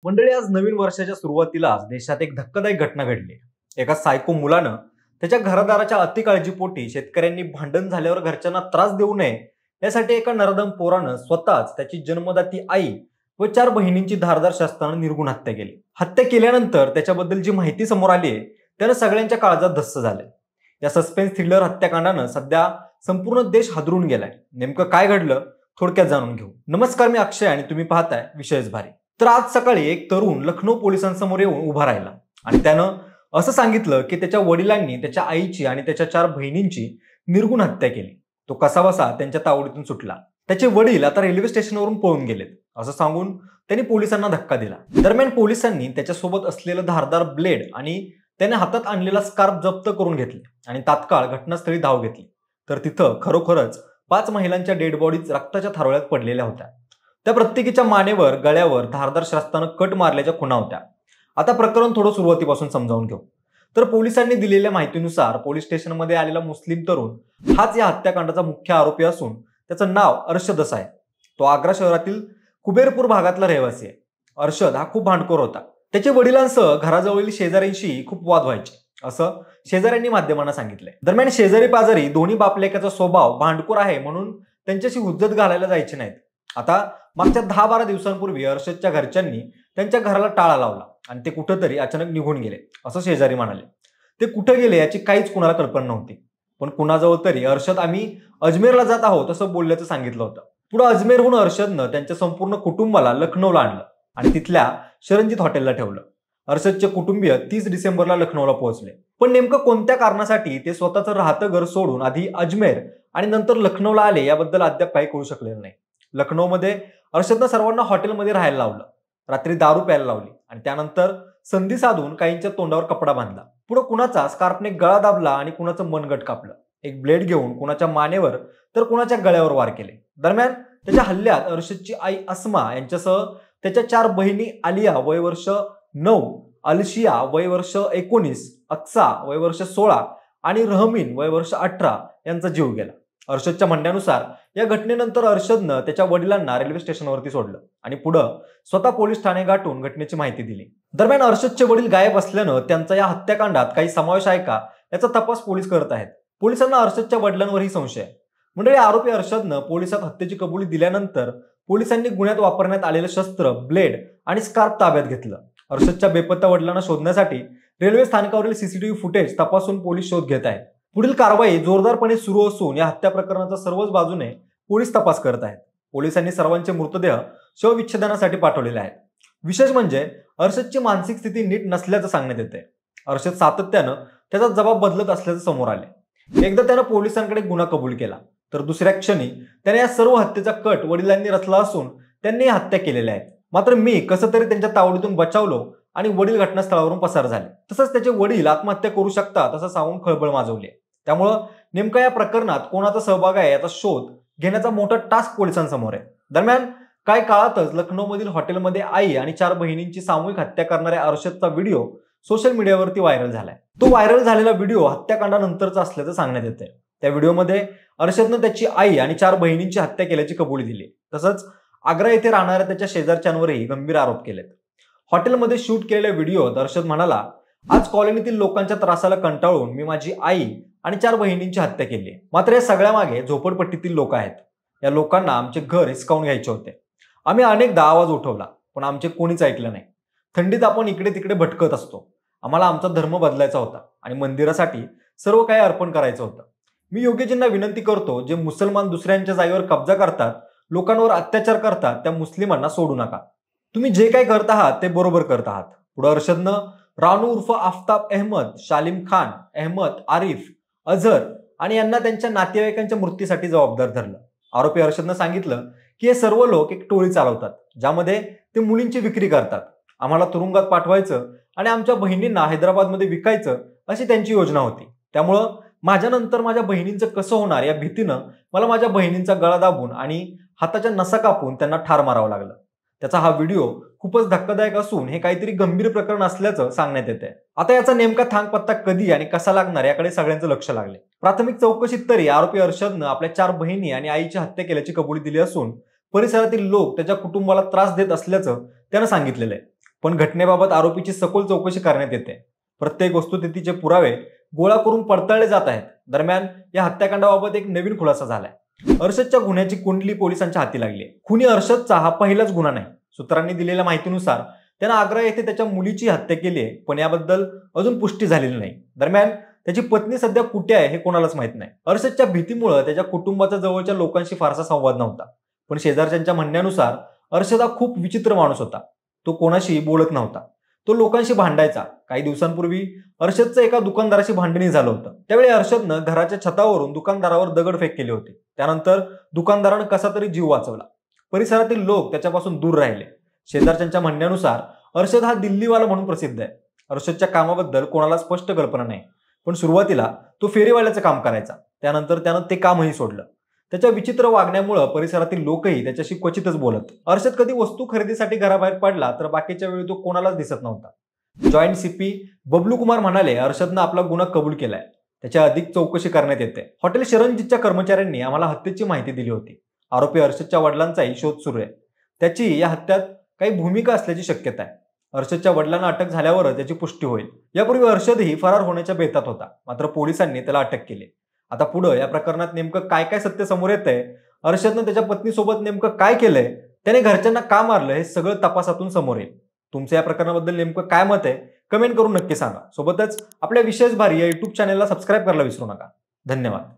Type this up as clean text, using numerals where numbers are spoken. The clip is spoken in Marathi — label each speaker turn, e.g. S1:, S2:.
S1: मंडळी, आज नवीन वर्षाच्या सुरुवातीलाच देशात एक धक्कादायक घटना घडली। एका सायको मुलानं त्याच्या घरदाराच्या अतिकाळजीपोटी शेतकऱ्यांनी भांडण झाल्यावर घरच्यांना त्रास देऊ नये यासाठी एका नराधम पोरानं स्वतःच त्याची जन्मदाती आई व 4 बहिणींची धारदार शस्त्रानं निर्घृण हत्या केली। हत्या केल्यानंतर त्याच्याबद्दल जी माहिती समोर आली आहे त्यानं सगळ्यांच्या काळजात धस्स झाले। या सस्पेन्स थ्रिलर हत्याकांडानं सध्या संपूर्ण देश हादरून गेलाय। नेमकं काय घडलं थोडक्यात जाणून घेऊ। नमस्कार, मी अक्षय आणि तुम्ही पाहताय विशेष भारी। तर आज सकाळी एक तरुण लखनौ पोलिसांसमोर येऊन उभा राहिला आणि त्यानं असं सांगितलं की त्याच्या वडिलांनी त्याच्या आईची आणि त्याच्या 4 बहिणींची निर्घृण हत्या केली। तो कसाबसा त्यांच्या तावडीतून सुटला। त्याचे वडील आता रेल्वे स्टेशनवरून पळून गेलेत असं सांगून त्यांनी पोलिसांना धक्का दिला। दरम्यान पोलिसांनी त्याच्यासोबत असलेलं धारदार ब्लेड आणि त्याने हातात आणलेला स्कार्फ जप्त करून घेतले आणि तात्काळ घटनास्थळी धाव घेतली। तर तिथं खरोखरच 5 महिलांच्या डेड बॉडीज रक्ताच्या थारोळ्यात पडलेल्या होत्या। त्या प्रत्येकीच्या मानेवर गळ्यावर धारदार शस्त्रानं कट मारल्याच्या खुणा होत्या। आता प्रकरण थोडं सुरुवातीपासून समजावून घेऊ। तर पोलिसांनी दिलेल्या माहितीनुसार पोलीस स्टेशनमध्ये आलेला मुस्लिम तरुण हाच या हत्याकांडाचा मुख्य आरोपी असून त्याचं नाव अर्शद असं आहे। तो आग्रा शहरातील कुबेरपूर भागातला रहिवासी आहे। अर्शद हा खूप भांडखोर होता। त्याच्या वडिलांसह घराजवळील शेजाऱ्यांशी खूप वाद व्हायचे असं शेजाऱ्यांनी माध्यमांना सांगितलंय। दरम्यान शेजारी पाजारी दोन्ही बापलेकाचा स्वभाव भांडखोर आहे म्हणून त्यांच्याशी हुज्जत घालायला जायचे नाहीत। आता मागच्या 10-12 दिवसांपूर्वी अर्शदच्या घरच्यांनी त्यांच्या घराला टाळा लावला आणि ते कुठेतरी अचानक निघून गेले असं शेजारी म्हणाले। ते कुठे गेले याची काहीच कुणाला कल्पना नव्हती, पण कुणाजवळ तरी अर्शद आम्ही अजमेरला जात आहोत असं बोलल्याचं सांगितलं होतं। पुढे अजमेरहून अर्शदनं त्यांच्या संपूर्ण कुटुंबाला लखनौला आणलं आणि तिथल्या शरणजीत हॉटेलला ठेवलं। अर्शदचे कुटुंबीय 30 डिसेंबरला लखनौला पोहोचले, पण नेमकं कोणत्या कारणासाठी ते स्वतःचं राहतं घर सोडून आधी अजमेर आणि नंतर लखनौला आले याबद्दल अद्याप काही कळू शकलेलं नाही। लखनौमध्ये अर्शदनं सर्वांना हॉटेलमध्ये राहायला लावलं, रात्री दारू प्यायला लावली आणि त्यानंतर संधी साधून काहींच्या तोंडावर कपडा बांधला। पुढे कुणाचा स्कार्फने गळा दाबला आणि कुणाचं मनगट कापलं। एक ब्लेड घेऊन कुणाच्या मानेवर तर कुणाच्या गळ्यावर वार केले। दरम्यान त्याच्या हल्ल्यात अर्शदची आई अस्मा यांच्यासह त्याच्या 4 बहिणी आलिया वय वर्ष 9, अलशिया वय वर्ष 19, अक्सा वय वर्ष 16 आणि रहमीन वय वर्ष 18 यांचा जीव गेला। अर्शदच्या म्हणण्यानुसार या घटनेनंतर अर्शदनं त्याच्या वडिलांना रेल्वे स्टेशनवरती सोडलं आणि पुढे स्वतः पोलीस ठाणे गाठून घटनेची माहिती दिली। दरम्यान अर्शदचे वडील गायब असल्यानं त्यांचा या हत्याकांडात काही समावेश आहे का याचा तपास पोलीस करत आहेत। पोलिसांना अर्शदच्या वडिलांवरही संशय आहे। मंडळी, आरोपी अर्शदनं पोलिसात हत्येची कबुली दिल्यानंतर पोलिसांनी गुन्ह्यात वापरण्यात आलेलं शस्त्र, ब्लेड आणि स्कार्फ ताब्यात घेतलं। अर्शदच्या बेपत्ता वडिलांना शोधण्यासाठी रेल्वे स्थानकावरील सीसीटीव्ही फुटेज तपासून पोलीस शोध घेत आहेत। पुढील कारवाई जोरदारपणे सुरू असून या हत्या प्रकरणाचा सर्वच बाजूने पोलीस तपास करत आहेत। पोलिसांनी सर्वांचे मृतदेह शवविच्छेदनासाठी पाठवलेले आहेत। विशेष म्हणजे अर्शदची मानसिक स्थिती नीट नसल्याचं सांगण्यात येते। अर्शद सातत्यानं त्याचा जबाब बदलत असल्याचं समोर आले। एकदा त्यानं पोलिसांकडे गुन्हा कबूल केला तर दुसऱ्या क्षणी त्याने या सर्व हत्येचा कट वडिलांनी रचला असून त्यांनी हत्या केलेल्या आहेत। मात्र मी कसं तरी त्यांच्या तावडीतून बचावलो आणि वडील घटनास्थळावरून पसार झाले। तसंच त्याचे वडील आत्महत्या करू शकतात असं सांगून खळबळ माजवली। त्यामुळं नेमका या प्रकरणात कोणाचा सहभाग आहे याचा शोध घेण्याचा मोठा टास्क पोलिसांसमोर आहे। दरम्यान काही काळातच लखनौमधील हॉटेलमध्ये आई आणि 4 बहिणींची सामूहिक हत्या करणाऱ्या अर्शदचा व्हिडिओ सोशल मीडियावरती व्हायरल झालाय। तो व्हायरल झालेला व्हिडिओ हत्याकांडानंतरचा असल्याचं सांगण्यात येते। त्या व्हिडिओमध्ये अर्शदनं त्याची आई आणि 4 बहिणींची हत्या केल्याची कबुली दिली। तसंच आग्रा येथे राहणाऱ्या त्याच्या शेजारच्यांवरही गंभीर आरोप केलेत। हॉटेलमध्ये शूट केलेल्या व्हिडिओत अर्शद म्हणाला, आज कॉलनीतील लोकांच्या त्रासाला कंटाळून मी माझी आई आणि 4 बहिणींची हत्या केली। मात्र या सगळ्या मागे झोपडपट्टीतील लोक आहेत। या लोकांना आमचे घर हिसकावून घ्यायचे होते। आम्ही अनेकदा आवाज उठवला पण आमचे कोणीच ऐकलं नाही। थंडीत आपण इकडे तिकडे भटकत असतो। आम्हाला आमचा धर्म बदलायचा होता आणि मंदिरासाठी सर्व काही अर्पण करायचं होतं। मी योगीजींना विनंती करतो, जे मुसलमान दुसऱ्यांच्या जागेवर कब्जा करतात, लोकांवर अत्याचार करतात, त्या मुस्लिमांना सोडू नका। तुम्ही जे काही करत आहात ते बरोबर करत आहात। पुढे अर्शदनं रानू उर्फ आफ्ताब अहमद, शालिम खान, अहमद, आरिफ, अझहर आणि यांना त्यांच्या नातेवाईकांच्या मृत्यूसाठी जबाबदार धरलं। आरोपी अर्शदनं सांगितलं की हे सर्व लोक एक टोळी चालवतात ज्यामध्ये ते मुलींची विक्री करतात। आम्हाला तुरुंगात पाठवायचं आणि आमच्या बहिणींना हैदराबादमध्ये विकायचं अशी त्यांची योजना होती। त्यामुळं माझ्यानंतर माझ्या बहिणींचं कसं होणार या भीतीनं मला माझ्या बहिणींचा गळा दाबून आणि हाताच्या नसा कापून त्यांना ठार मारावं लागलं। त्याचा हा व्हिडिओ खूपच धक्कादायक असून हे काहीतरी गंभीर प्रकरण असल्याचं सांगण्यात येते। आता याचा नेमका थांगपत्ता कधी आणि कसा लागणार याकडे सगळ्यांचं लक्ष लागले। प्राथमिक चौकशीत तरी आरोपी अर्शदनं आपल्या 4 बहिणी आणि आईची हत्या केल्याची कबुली दिली असून परिसरातील लोक त्याच्या कुटुंबाला त्रास देत असल्याचं त्यानं सांगितलेलं आहे। पण घटनेबाबत आरोपीची सखोल चौकशी करण्यात येते. प्रत्येक वस्तुस्थितीचे पुरावे गोळा करून पडताळले जात आहेत. दरम्यान या हत्याकांडाबाबत एक नवीन खुलासा झालाय. अर्शदच्या गुन्ह्याची कुंडली पोलिसांच्या हाती लागली आहे. खुनी अर्शदचा हा पहिलाच गुन्हा नाही. सूत्रांनी दिलेल्या माहितीनुसार त्यानं आग्रा येथे त्याच्या मुलीची हत्या केली आहे, पण याबद्दल अजून पुष्टी झालेली नाही. दरम्यान त्याची पत्नी सध्या कुठे आहे हे कोणालाच माहित नाही. अर्शदच्या भीतीमुळे त्याच्या कुटुंबाचा जवळच्या लोकांशी फारसा संवाद नव्हता. पण शेजारच्यांच्या म्हणण्यानुसार अर्शद हा खूप विचित्र माणूस होता. तो कोणाशी बोलत नव्हता. तो लोकांशी भांडायचा. काही दिवसांपूर्वी अर्शदचं एका दुकानदाराशी भांडणी झालं होतं. त्यावेळी अर्शदनं घराच्या छतावरून दुकानदारावर दगडफेक केली होती. त्यानंतर दुकानदारानं कसा तरी जीव वाचवला. परिसरातील लोक त्याच्यापासून दूर राहिले. शेजारच्यांच्या म्हणण्यानुसार अर्शद हा दिल्लीवाला म्हणून प्रसिद्ध आहे. अर्शदच्या कामाबद्दल कोणाला स्पष्ट कल्पना नाही, पण सुरुवातीला तो फेरीवाल्याचं काम करायचा. त्यानंतर त्यानं ते कामही सोडलं. त्याच्या विचित्र वागण्यामुळे परिसरातील लोकही त्याच्याशी क्वचितच बोलत. अर्शद कधी वस्तू खरेदीसाठी घराबाहेर पडला तर बाकीच्या वेळी तो कोणालाच दिसत नव्हता. जॉईंट सीपी बबलू कुमार म्हणाले, अर्शदनं आपला गुन्हा कबूल केलाय. त्याच्या अधिक चौकशी करण्यात येते. हॉटेल शरणजीतच्या कर्मचाऱ्यांनी आम्हाला हत्येची माहिती दिली होती. आरोपी अर्शदच्या वडिलांचाही शोध सुरू आहे. त्याची या हत्यात काही भूमिका असल्याची शक्यता आहे. अर्शदच्या वडिलांना अटक झाल्यावर त्याची पुष्टी होईल. यापूर्वी अर्शदही फरार होण्याच्या बेतात होता, मात्र पोलिसांनी त्याला अटक केली. आता पुढे या प्रकरणात नेमकं काय काय सत्य समोर येतंय, अर्शदनं त्याच्या पत्नीसोबत नेमकं काय केलंय, त्याने घरच्यांना का मारलं, हे सगळं तपासातून समोर येईल. तुमचं या प्रकरणाबद्दल नेमकं काय मत आहे कमेंट करून नक्की सांगा. सोबतच आपल्या विशेष भारी या युट्यूब चॅनलला सबस्क्राईब करायला विसरू नका. धन्यवाद.